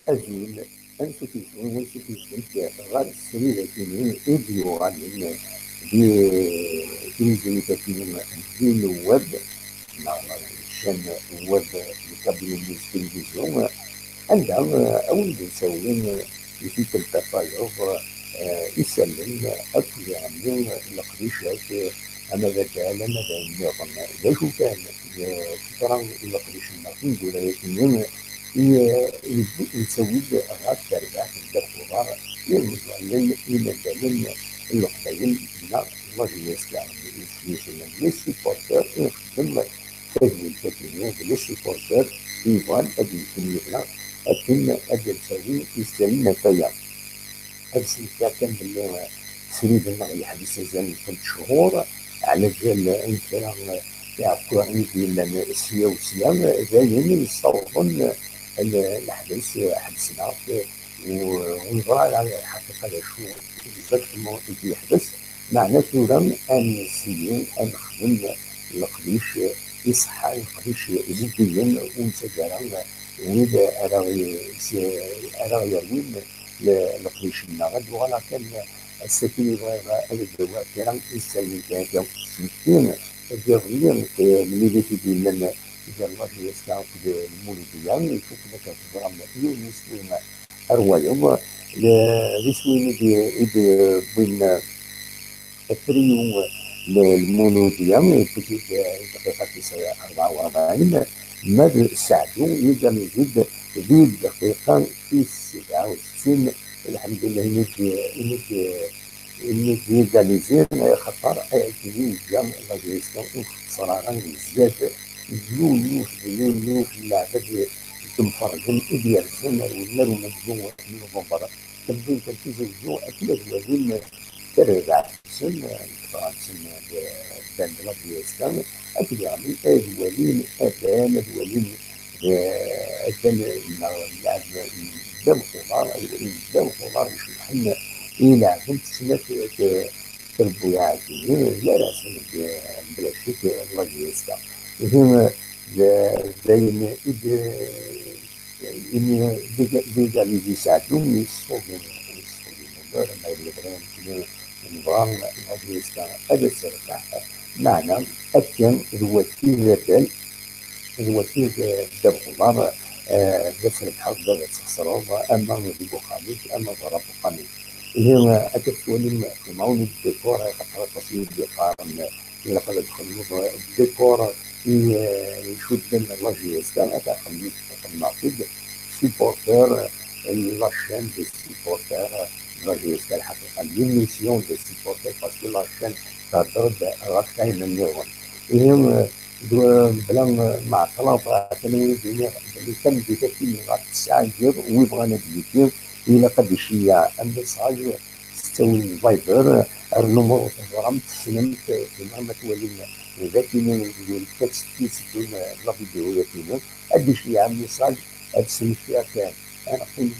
أجل انستيتيوشن وانستيتيوشن غير السريرة كينين إيديو غالين تلفزيون كينين دين ويب شان ويب لكابيني تلفزيون عندها أول نسوين في التفايض يسلم أكل عاملين القريشات أما ذكاء لما النظام لا شو كان كثرا القريش النظام ولكن يسوي غاف تربح في الخضار يمثل يمثل القبائل لا الله يسلم يسلم لي سيبورتور يخدم تجميل كثيرين لي سيبورتور يبغى أدي يكون أكن أدي تسوي يستلم فيا السلسلة كان باللي سريد المغرب يحدث زمان 3 شهور على جال انفرا يعطوا ديال السيا والسلام باين يصوبون الحدث حدثنا ونظرا على الحقيقه شو اكزاكتومون اللي يحدث معناته راه ان نسيو ان نخدم القديش يصحى القديش زيديا ونسجل ويد راه يروين القديش النغد ولا كان السكين الدواء كان يسلم كان سكين الجوهرية من اللي لنا إذا الله يسلم في المولودية يشوف لك تضرب يسلم أروايهم لسوين بين التريو المولودية بتجد دقيقة 44 ماذا ساعدوا يقدر يزيد ذي الدقيقة في 67 الحمد لله إنك يداليزين خطر أكيد جام لاجيستان صراحة زيادة يوف اللعبة تمفرجن إديارسن ولا مجموعة من نوفمبر تبدو تيزيوزو أكيد الوزين ترجع سن فرنسا بان لاجيستان أكيد يعني الولين أبان الولين أبان دم خضار يشوفنا إلى كنت سنة تربوياتي لا راسم بلا شك الله يسلم وهم زين إن بيجا يساعدون يصوبون ما يبغون كل نظام الله يسلم هذا السرقة معنى أكن الوكيل دم خضار دفن الحظ ضغط خسارة أما نجيب خامس أما ضرب خامس هي أكتولي في مولد الديكور خطرة تصوير ديقارن لقد دخلوا الديكور يشد من اللاجيس كان أتاقم ناقد سيبورتر لاشين دي سيبورتر لاجيس كان حقيقة ليميسيون دي سيبورتر باسكو لاشين تضرب غاكاين من نيرون هي بلا مع طلبة اللي كان بيتكلم غا الساعة ديال ويبغى نبيكير إلا قد يشيع الميساج تستوي الفايبر النمر تضرم تسلمت كما ما تولي ذاك من التكست كيسكن لا فيديو كيما قد يشيع الميساج تسلم فيها كان أنا كنت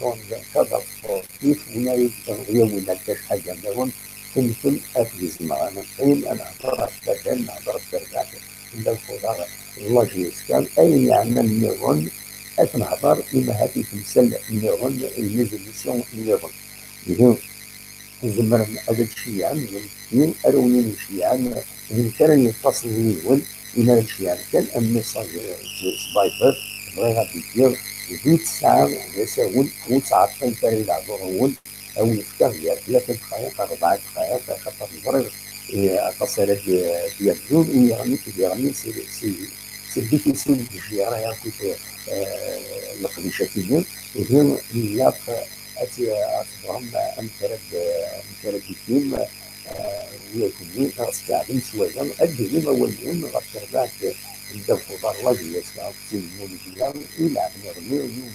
كذا كيف ولا يبغي ولا كاش حاجة منهم كنت أفرز معنا أنا هضرت بدل هضرت برباح عند الخضار الله يسكن أي يعمل نيرون أتنهضر إما هاتي تمثل نيرون الميزوليسيون نيرون إذن زمر هذا الشيعان من أرونين الشيعان من كان يتصل يقول إلى الشيعان كان الميساج سبايبر بغي غادي يدير في 9 يساول و19 كان يلعبوا هون أو يفتح ديال 3 دقائق 4 دقائق خاطر الفريق التصويرات ديال الجون يغني سي ديفيسيل ديجي راه يعطيك القديشه كيدير وهي لا أتفهم أمثال الفيلم ويكون غاستعمل شوية أدي ما ولون غتربعت عند الخضار الله يسمع في المولودية يلعب نرمي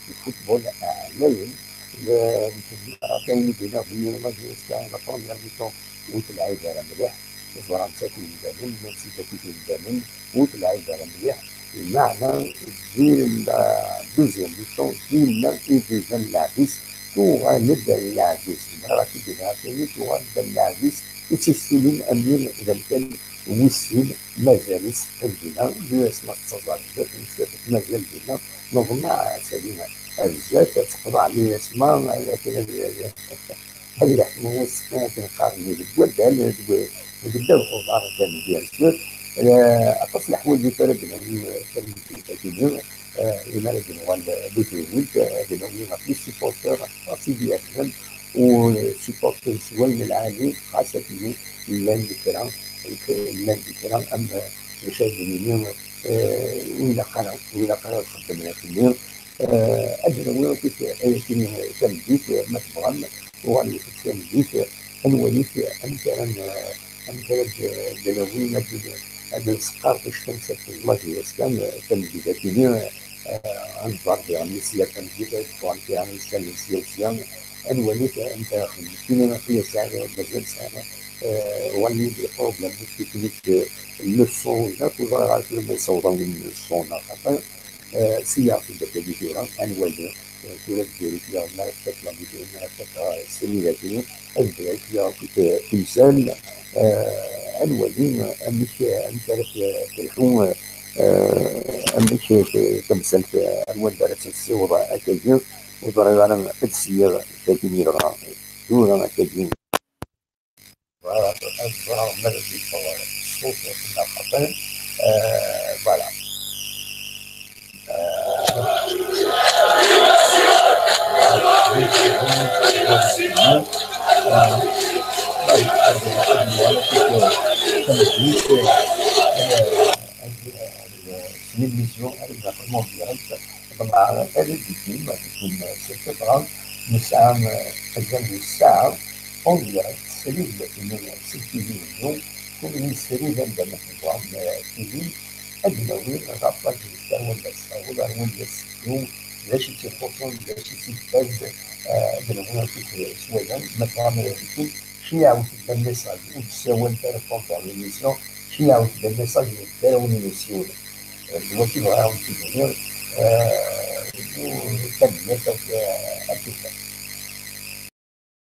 الفوتبول أعلين كاين بينا في الله يسمع لا بروميير ميطون وتلعب على مليح فرنسا كيلزمن مكسيكا كيلزمن وتلعب على مليح المعنى ديال دوزيام ميطون ديالنا إيفيزان العبيس تغالب العبيس مرة كيديرها ثاني تغالب العبيس يتسلم أمير إذا كان ويسين مازالس عندنا باسم التصادف مازال بنا نظن سليمة بزاف تقطع لي اسماء لكن هذه الحموس كنقارن بالدال بالدال الخضار كان بيان سور اقص الحوايج اللي كانت كان إلى الجنوان بتوجد جنوبي في سيبورتر سيدي أكمل وسيبورتر سوال العالي خاصة اللان ذكرى أما مشاهدين وإلى قناة خدمنا في اليوم أجنوي كيف كان بيت مطبعا وغادي كان بيت أنوليت أمثال جنوبي هذا السقار في الشمس في المجلس كان بداية أنظر في عملية كنجيب في عملية سياسية أنوليت أنت خدمتيني في ساعة بزاف ساعة ولي دي بروبليم تكنيك لو سون لا تظهر على كل ما يصورون من الصون خاطر سياق التلفزيون أنولي كل الديريك يا مرتب لا بدون مرتب سيميلاتيون الديريك يا تمثال أنولي أمثال في الحوم أمك تمثل في أنوال درس الصورة أكاديم وضرب على السيارة أكاديمي رغم دون أكاديمي وضرب مدى في الصورة صوت كنا خطين فوالا Télévision avec la commande directe طبعا هذه الفيلم تكون 6 نسعى أجل الساعة أون ديريكت سريع من تلفزيون كل سريع عندما نحن تيفي أجنبي غطى جدا ولا الصور ولا السيون باش تيخصون باش تيفاز أجنبي في سويا مثلا يكون شي يعاود الميساج وتساوى التليفون تاع ليميسيون شي يعاود الميساج داروا ليميسيون الوكيل غير تيفونير وكان مثلا أكثر